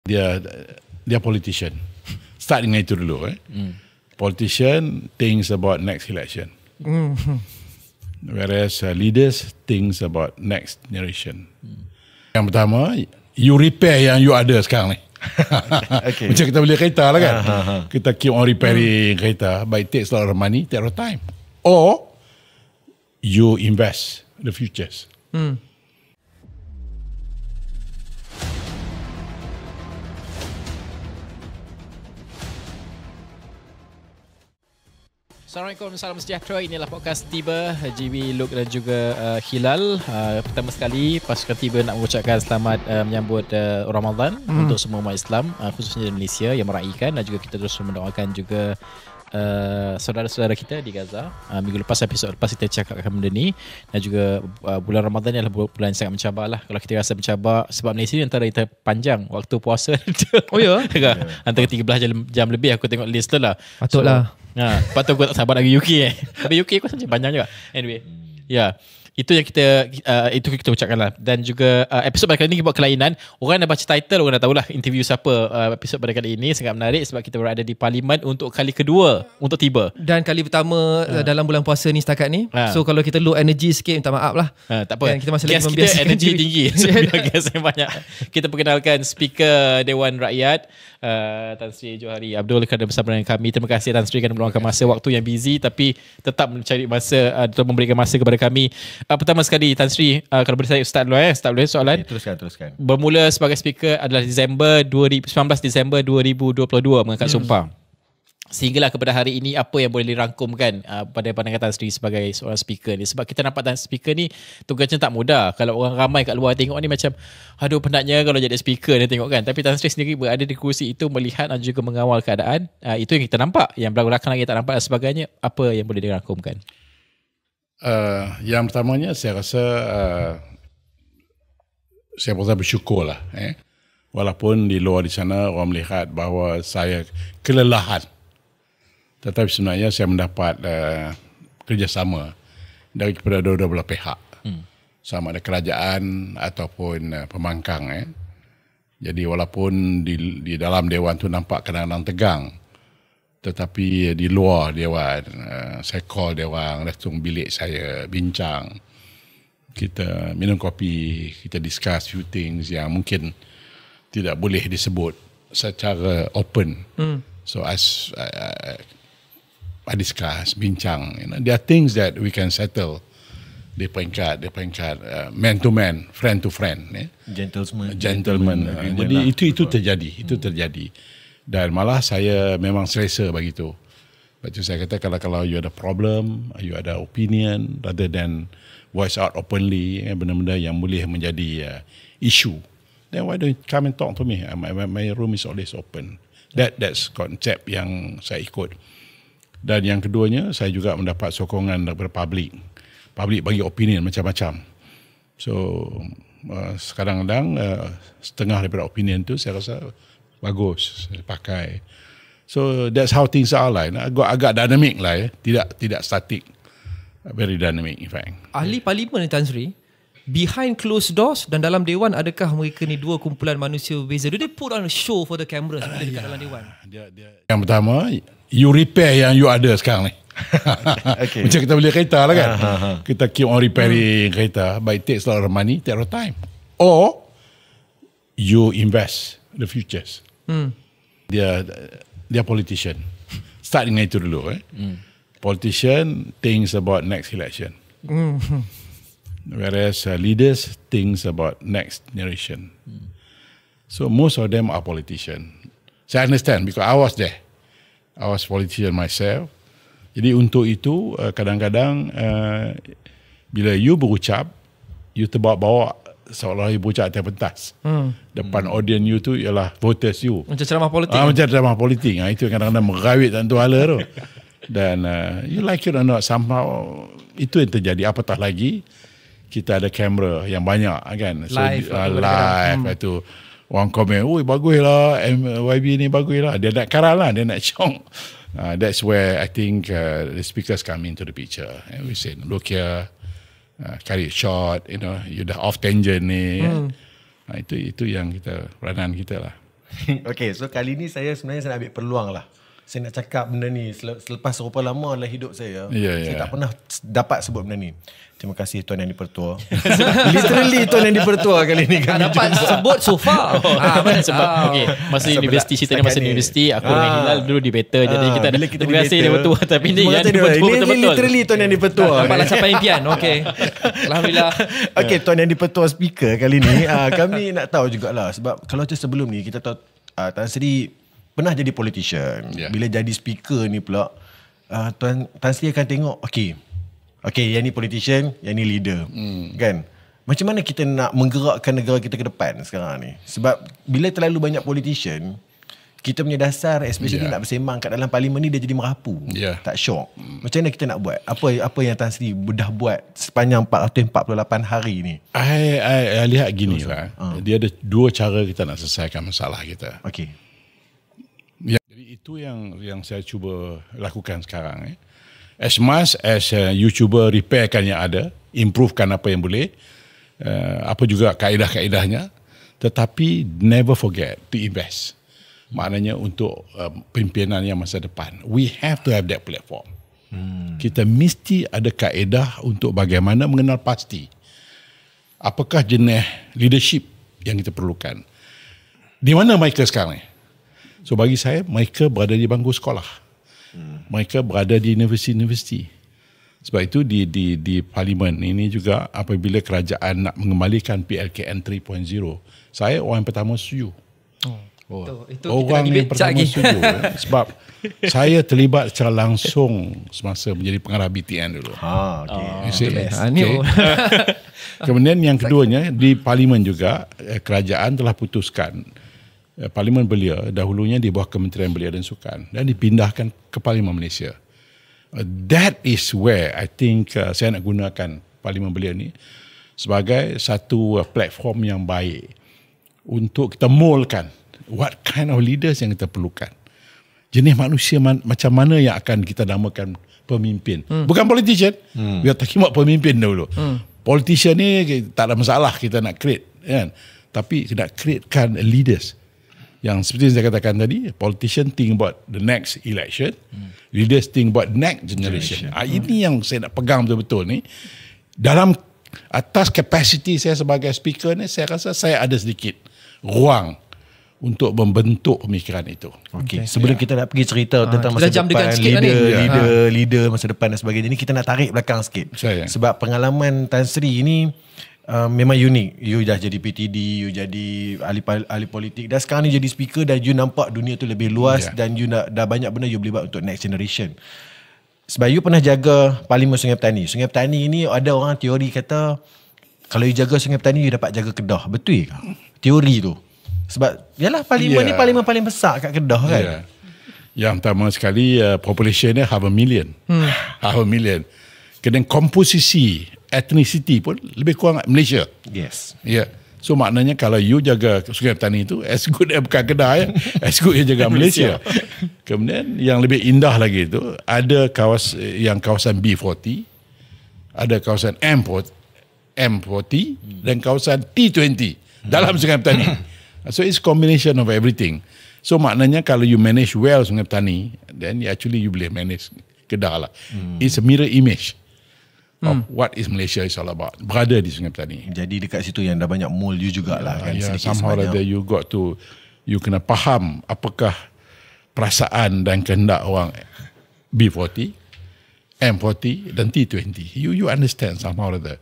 Dia politician. Start dengan itu dulu. Politician thinks about next election. Whereas leaders thinks about next generation. Yang pertama, you repair yang you ada sekarang ni. Okay. Macam kita beli kereta lah kan. Kita keep on repairing kereta, but it takes a lot of money, take a lot of time. Or you invest the futures. Assalamualaikum, salam sejahtera. Inilah podcast Tiba, GB, Luke dan juga Hilal. Pertama sekali pasukan Tiba nak mengucapkan selamat menyambut Ramadan untuk semua umat Islam, khususnya di Malaysia yang meraihkan, dan juga kita terus mendoakan juga saudara-saudara kita di Gaza. Minggu lepas, episod lepas kita cakapkan benda ni, dan juga bulan Ramadan adalah bulan yang sangat mencabar lah. Kalau kita rasa mencabar sebab Malaysia ni antara kita panjang waktu puasa. Oh ya? Antara 13 jam lebih aku tengok list tu lah. Patut lah. Patut aku tak sabar nak pergi UK Tapi UK aku macam panjang juga. Anyway, itu yang kita ucapkan lah. Dan juga episod pada kali ini kita buat kelainan. Orang dah baca title, orang dah tahulah interview siapa. Episod pada kali ini sangat menarik sebab kita berada di Parlimen untuk kali kedua untuk Tiba. Dan kali pertama dalam bulan puasa ni setakat ni. So kalau kita low energy sikit, minta maaf lah. Tak apa, kita masih gas lagi kita energi tinggi. Biar gas yang banyak. Kita perkenalkan Speaker Dewan Rakyat, Tan Sri Johari Abdul kerana bersama dengan kami. Terima kasih Tan Sri kerana meluangkan masa, waktu yang busy tapi tetap mencari masa atau memberikan masa kepada kami. Pertama sekali Tan Sri, kalau boleh saya start dulu soalan. Teruskan. Bermula sebagai speaker adalah 19 Disember 2022 mengangkat sumpah. Sehinggalah kepada hari ini, apa yang boleh dirangkumkan pada pandangan Tan Sri sebagai seorang speaker ni? Sebab kita nampak Tan speaker ni tugasnya tak mudah. Kalau orang ramai kat luar tengok ni macam, aduh penatnya kalau jadi speaker ni tengok kan. Tapi Tan Sri sendiri berada di kursi itu, melihat dan juga mengawal keadaan. Itu yang kita nampak. Yang belakang lagi tak nampak dan sebagainya. Apa yang boleh dirangkumkan? Yang pertamanya saya rasa saya pun bersyukur lah. Walaupun di luar di sana orang melihat bahawa saya kelelahan, tetapi sebenarnya saya mendapat kerjasama daripada dua-dua belah pihak, sama ada kerajaan ataupun pembangkang. Jadi walaupun di dalam dewan tu nampak kadang-kadang tegang, tetapi di luar dewan, saya call dewan, datang bilik saya, bincang, kita minum kopi, kita discuss few things yang mungkin tidak boleh disebut secara open. So I discuss, bincang. There are things that we can settle di peringkat man to man, friend to friend. Gentleman. Jadi itu terjadi. Dan malah saya memang selesa begitu. Sebab itu saya kata kalau you ada problem, you ada opinion, rather than voice out openly, benda-benda yang boleh menjadi issue, then why don't you come and talk to me? My room is always open. That's konsep yang saya ikut. Dan yang keduanya, saya juga mendapat sokongan daripada public. Public bagi opinion macam-macam. So kadang-kadang setengah daripada opinion tu saya rasa bagus, saya pakai. So that's how things are lah. Agak dynamic lah, tidak static. Very dynamic in fact. Ahli Parlimen ni Tan Sri, behind closed doors dan dalam dewan, adakah mereka ni dua kumpulan manusia berbeza? Do they put on a show for the cameras dekat dalam dewan? Yang pertama, you repair yang you ada sekarang ni. Okay. Macam kita beli kereta lah kan. Kita keep on repairing kereta, but it takes a lot of money, take a lot of time. Or you invest the futures. Dia politician. Start dengan itu dulu. Politician thinks about next election. Whereas leaders thinks about next generation. So most of them are politician. Saya understand because I was there. I was politician myself. Jadi untuk itu kadang-kadang bila you berucap, you terbawa-bawa seolah-olah you berucap atas pentas. Depan audience you tu ialah voters you. Macam ceramah politik. Macam ceramah politik. Itu kadang-kadang merawit dan tuala tu. Dan you like it or not, somehow itu yang terjadi. Apatah lagi kita ada kamera yang banyak kan. So, live itu orang komen, oi bagus lah, YB ni bagus lah. Dia nak karal lah, dia nak syong. That's where I think the speakers come into the picture. And we say, look here, carry it short, you dah off tangent ni. Itu yang peranan kita lah. Okay, so kali ni saya sebenarnya ambil peluang lah. Saya nak cakap benda ni selepas berapa lama dalam hidup saya. Saya tak pernah dapat sebut benda ni. Terima kasih Tuan Yang Di-Pertua. Literally Tuan Yang Di-Pertua kali ni kami dapat sebut so far. Sebab masa universiti, cerita ni masa universiti, aku dengan Hilal dulu di better. Jadi kita ada terima kasih Yang Di-Pertua. Tapi ni Yang Di-Pertua betul-betul. Literally Tuan Yang Di-Pertua. Dapat capai impian. Okay. Alhamdulillah. Okay, Tuan Yang Di-Pertua speaker kali ni. Kami nak tahu jugalah. Sebab kalau macam sebelum ni kita tahu Tan Sri pernah jadi politician. Bila jadi speaker ni pula, Tan Sri akan tengok, okay, yang ni politician, yang ni leader. Kan? Macam mana kita nak menggerakkan negara kita ke depan sekarang ni? Sebab bila terlalu banyak politician, kita punya dasar, especially nak bersembang kat dalam parlimen ni, dia jadi merapu. Tak syok. Macam mana kita nak buat? Apa yang Tan Sri dah buat sepanjang 448 hari ni? I lihat gini lah. Dia ada dua cara kita nak selesaikan masalah kita. Okay. Jadi itu yang saya cuba lakukan sekarang. As much as YouTuber repairkan yang ada, improvekan apa yang boleh, apa juga kaedah-kaedahnya, tetapi never forget to invest. Maknanya untuk pimpinan yang masa depan, we have to have that platform. Kita mesti ada kaedah untuk bagaimana mengenal pasti apakah jenis leadership yang kita perlukan. Di mana mereka sekarang ni? So bagi saya, mereka berada di bangku sekolah. Mereka berada di universiti-universiti. Sebab itu di parlimen ini juga, apabila kerajaan nak mengembalikan PLKN 3.0, saya orang pertama setuju. Itu orang yang pertama setuju. Sebab saya terlibat secara langsung semasa menjadi pengarah BTN dulu. Kemudian yang keduanya, di parlimen juga kerajaan telah putuskan, parlimen belia dahulunya di bawah Kementerian Belia dan Sukan dan dipindahkan ke Parlimen Malaysia. That is where I think saya nak gunakan Parlimen Belia ni sebagai satu platform yang baik untuk kita moldkan what kind of leaders yang kita perlukan. Jenis manusia macam mana yang akan kita namakan pemimpin. Bukan politician. We are talking about pemimpin dulu. Politician ni tak ada masalah kita nak create, kan? Tapi kita nak createkan leaders. Yang seperti yang saya katakan tadi, politician think about the next election, leaders think about next generation. Ini yang saya nak pegang betul-betul ni. Dalam atas kapasiti saya sebagai speaker ni, saya rasa saya ada sedikit ruang untuk membentuk pemikiran itu. Okay. Sebelum kita nak pergi cerita tentang masa depan, leader masa depan dan sebagainya, ni kita nak tarik belakang sikit. Sebab pengalaman Tan Sri ini memang unik. You dah jadi PTD, you jadi ahli politik, dan sekarang ni jadi speaker, dan you nampak dunia tu lebih luas, dan you dah banyak benda you boleh buat untuk next generation. Sebab you pernah jaga Parlimen Sungai Petani. Sungai Petani ni ada orang teori kata kalau you jaga Sungai Petani, you dapat jaga Kedah. Betul ke teori tu? Sebab yalah parlimen ni parlimen paling besar kat Kedah kan. Yang pertama sekali population dia 500,000. 500,000. Kemudian komposisi ethnicity pun lebih kurang Malaysia. So maknanya kalau you jaga Sungai Petani itu, as good bukan Kedah ya, as good you jaga Malaysia. Kemudian yang lebih indah lagi itu, ada kawasan B40, ada kawasan M40 dan kawasan T20 dalam Sungai Petani. So it's combination of everything. So maknanya kalau you manage well Sungai Petani, then actually you boleh manage Kedah lah. It's a mirror image of what is Malaysia is all about. Berada di Sungai Petani. Jadi dekat situ yang dah banyak mold you jugalah kan. Somehow rather you kena faham apakah perasaan dan kehendak orang B40, M40 dan T20. You understand somehow rather.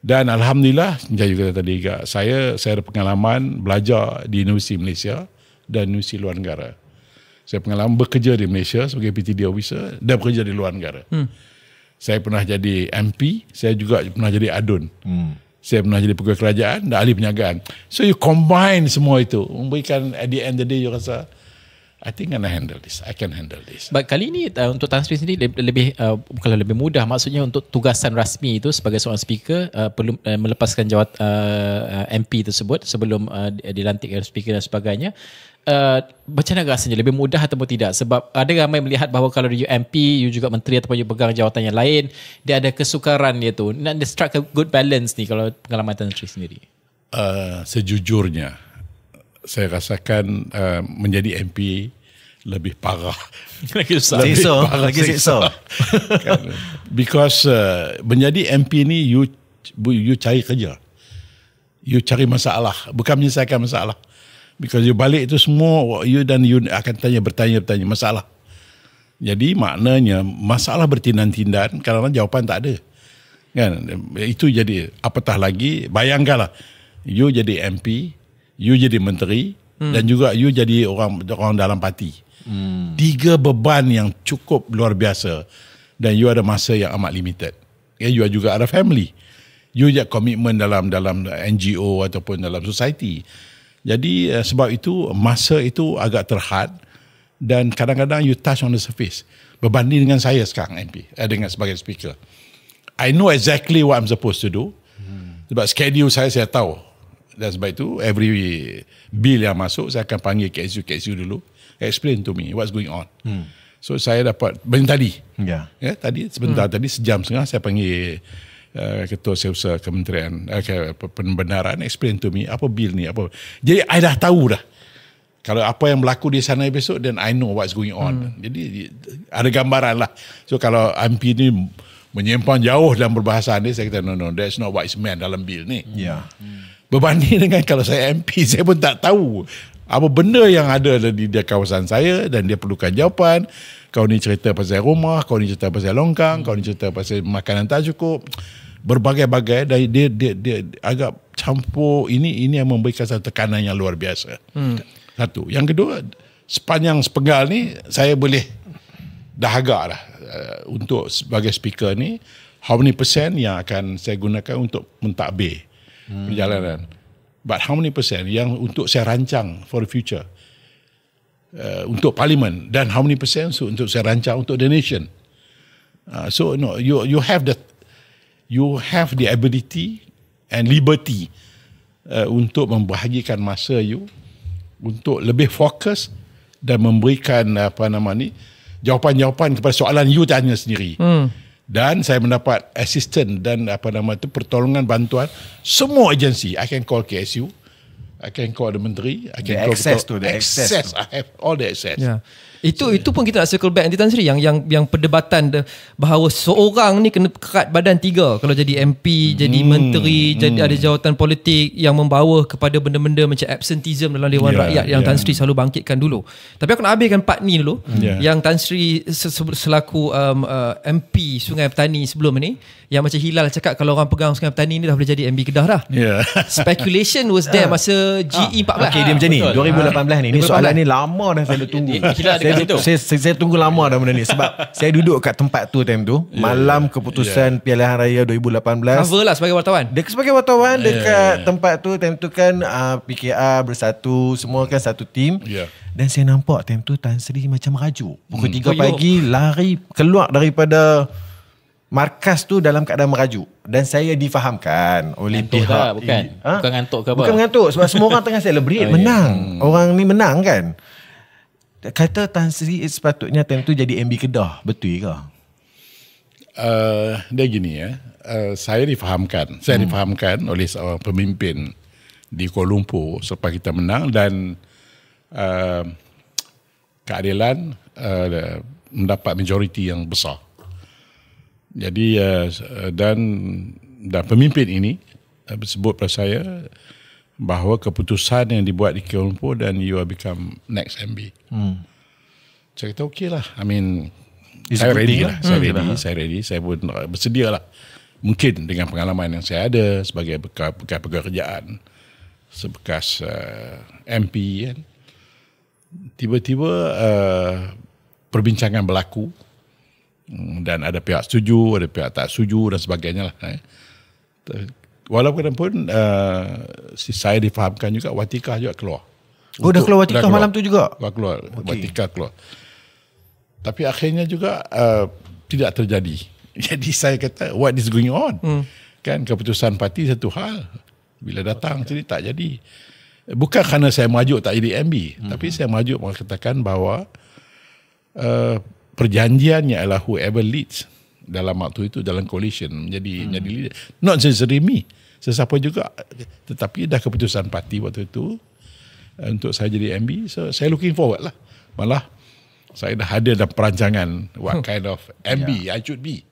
Dan alhamdulillah, saya juga tadi saya ada pengalaman belajar di Universiti Malaysia dan Universiti luar negara. Saya pengalaman bekerja di Malaysia sebagai PTD officer dan bekerja di luar negara. Saya pernah jadi MP, saya juga pernah jadi adun. Saya pernah jadi pegawai kerajaan dan ahli penjagaan. So you combine semua itu, memberikan at the end of the day you rasa I think I can handle this. But kali ini untuk Tan Sri sendiri bukanlah lebih mudah, maksudnya untuk tugasan rasmi itu sebagai seorang speaker perlu melepaskan jawatan MP tersebut sebelum dilantik speaker dan sebagainya. Macam mana rasanya, lebih mudah ataupun tidak? Sebab ada ramai melihat bahawa kalau you MP, you juga menteri ataupun you pegang jawatan yang lain, dia ada kesukaran dia tu. Nak strike a good balance ni kalau pengalaman Tan Sri sendiri. Sejujurnya saya rasakan menjadi MP lebih parah. Lagi susah. Lagi siksa. Because menjadi MP ni you cari kerja. You cari masalah, bukan menyelesaikan masalah. Because you balik itu semua you akan bertanya masalah. Jadi maknanya masalah bertindan-tindan kerana jawapan tak ada. Kan? Itu jadi apatah lagi, bayangkanlah you jadi MP, you jadi menteri dan juga you jadi orang dalam parti. 3 beban yang cukup luar biasa dan you ada masa yang amat limited. You juga ada family. You ada komitmen dalam NGO ataupun dalam society. Jadi sebab itu masa itu agak terhad dan kadang-kadang you touch on the surface. Berbanding dengan saya sekarang MP, dengan sebagai speaker. I know exactly what I'm supposed to do. Sebab schedule saya tahu. Dan sebab itu every bill yang masuk saya akan panggil KSU dulu. Explain to me what's going on. So saya dapat tadi. Tadi sebentar tadi sejam setengah saya panggil ketua setiausaha kementerian pembenaran, explain to me apa bil ni apa. Jadi I dah tahu dah. Kalau apa yang berlaku di sana besok, then I know what's going on. Jadi ada gambaran lah. So kalau MP ni menyimpang jauh dalam perbahasan ni, saya kata no, that's not what is meant dalam bil ni. Berbanding dengan kalau saya MP, saya pun tak tahu apa benda yang ada di kawasan saya dan dia perlukan jawapan. Kau ni cerita pasal rumah, kau ni cerita pasal longkang, kau ni cerita pasal makanan tak cukup, berbagai-bagai. Dan dia agak campur ini yang memberikan satu tekanan yang luar biasa. Satu. Yang kedua, sepanjang sepenggal ni saya boleh dahaga lah untuk sebagai speaker ni how many percent yang akan saya gunakan untuk mentadbir perjalanan. But how many percent yang untuk saya rancang for the future untuk parlimen, dan how many percent untuk saya rancang untuk the nation. So no, you have the ability and liberty untuk membahagikan masa you untuk lebih fokus dan memberikan jawapan-jawapan kepada soalan you tanya sendiri. Dan saya mendapat assistant dan pertolongan bantuan semua agensi. I can call KSU, I can call the menteri, I can call the access. I have all the access. Itu pun kita nak circle back nanti Tan Sri yang perdebatan bahawa seorang ni kena kerat badan 3 kalau jadi MP, jadi menteri, jadi ada jawatan politik yang membawa kepada benda-benda macam absenteeism dalam Dewan Rakyat yang Tan Sri selalu bangkitkan dulu. Tapi aku nak habiskan part ni dulu. Yang Tan Sri selaku MP Sungai Petani sebelum ni, yang macam Hilal cakap kalau orang pegang Sungai Petani ni dah boleh jadi MB Kedah dah. Speculation was there masa GE 14. Okay, dia macam ni 2018 ni soalan ni lama dah saya tunggu. Saya tunggu lama dah benda ni sebab saya duduk kat tempat tu time tu, malam keputusan Pilihan Raya 2018. Cover lah sebagai wartawan. Sebagai wartawan dekat tempat tu, time tu kan PKR Bersatu, semua kan satu tim. Dan saya nampak time tu Tan Sri macam meraju. Pukul 3 pagi lari keluar daripada markas tu dalam keadaan meraju. Dan saya difahamkan oleh ngantuk pihak bukan ngantuk ke apa? Bukan mengantuk sebab semua orang tengah celebrate menang. Orang ni menang kan. Kata Tan Sri sepatutnya time tu jadi MB Kedah. Betul ke? Dia gini saya difahamkan oleh seorang pemimpin di Kuala Lumpur selepas kita menang, dan keadilan mendapat majoriti yang besar. Jadi dan pemimpin ini sebut pada saya bahawa keputusan yang dibuat di Kuala Lumpur dan you will become next MB. Saya kata okey lah. I mean, saya ready lah. Saya ready. Saya pun bersedia lah. Mungkin dengan pengalaman yang saya ada sebagai bekas pekerjaan, sebekas MP kan. Tiba-tiba perbincangan berlaku dan ada pihak setuju, ada pihak tak setuju dan sebagainya lah. Walaupun saya difahamkan juga Watikah juga keluar. Dah keluar Watikah malam tu juga? Keluar. Watikah keluar. Tapi akhirnya juga tidak terjadi. Jadi saya kata what is going on? Kan keputusan parti satu hal, bila datang sini tak jadi. Bukan kerana saya maju tak jadi MB, tapi saya maju mengatakan bahawa perjanjiannya adalah whoever leads dalam waktu itu dalam coalition menjadi leader. Not necessarily me, sesiapa juga, tetapi dah keputusan parti waktu itu untuk saya jadi MB. So saya looking forward lah. Malah saya dah ada dalam perancangan what kind of MB I should be.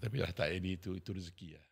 Tapi dah tak jadi, itu rezeki lah.